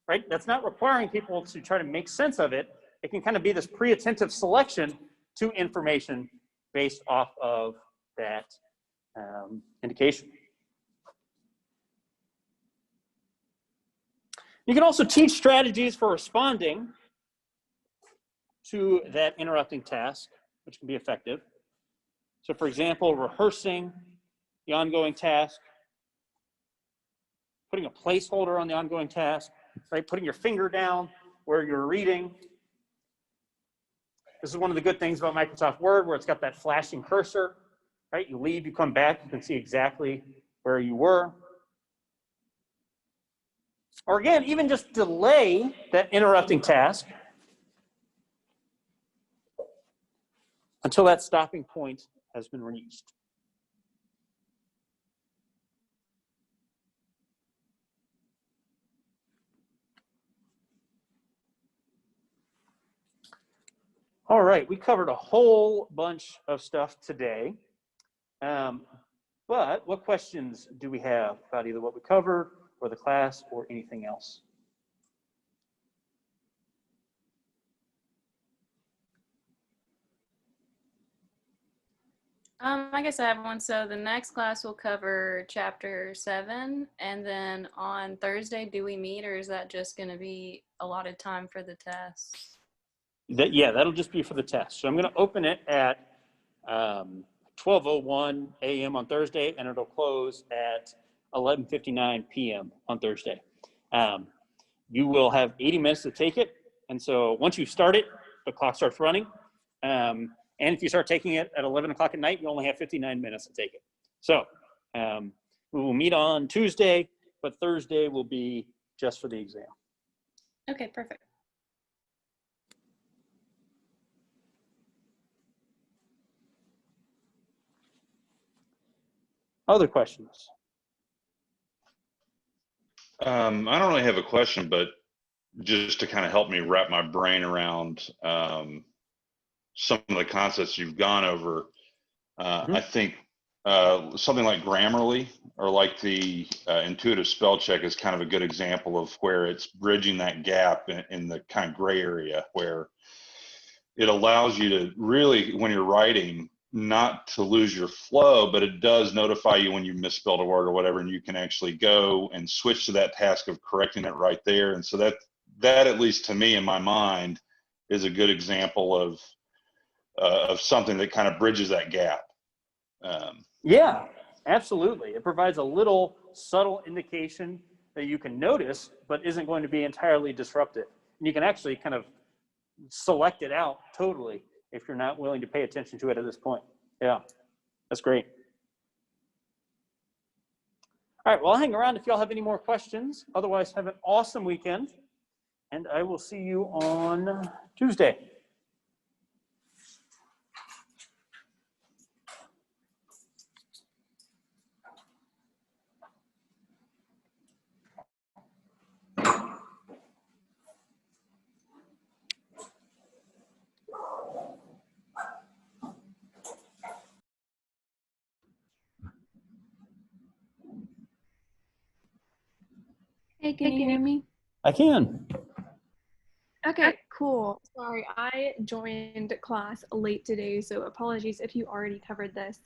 right? That's not requiring people to try to make sense of it. It can kind of be this pre-attentive selection to information based off of that indication. You can also teach strategies for responding to that interrupting task, which can be effective. So for example, rehearsing the ongoing task, putting a placeholder on the ongoing task, right? Putting your finger down where you're reading. This is one of the good things about Microsoft Word, where it's got that flashing cursor, right? You leave, you come back, you can see exactly where you were. Or again, even just delay that interrupting task until that stopping point has been reached. All right, we covered a whole bunch of stuff today. But what questions do we have about either what we covered or the class or anything else? I guess I have one. So the next class will cover chapter 7, and then on Thursday, do we meet, or is that just going to be allotted time for the test? Yeah, that'll just be for the test. So I'm going to open it at 12:01 a.m. on Thursday, and it'll close at 11:59 p.m. on Thursday. You will have 80 minutes to take it, and so once you start it, the clock starts running. And if you start taking it at 11 o'clock at night, you only have 59 minutes to take it. So we will meet on Tuesday, but Thursday will be just for the exam. Okay, perfect. Other questions? I don't really have a question, but just to kind of help me wrap my brain around some of the concepts you've gone over, I think something like Grammarly or like the intuitive spell check is kind of a good example of where it's bridging that gap in the kind of gray area where it allows you to really, when you're writing, not to lose your flow, but it does notify you when you misspelled a word or whatever, and you can actually go and switch to that task of correcting it right there. And so that at least to me in my mind is a good example of something that kind of bridges that gap. Yeah, absolutely. It provides a little subtle indication that you can notice, but isn't going to be entirely disruptive. And you can actually kind of select it out totally if you're not willing to pay attention to it at this point. Yeah, that's great. All right, well, I'll hang around if y'all have any more questions. Otherwise, have an awesome weekend, and I will see you on Tuesday. Hey, can you hear me? I can. Okay, cool. Sorry, I joined class late today, so apologies if you already covered this.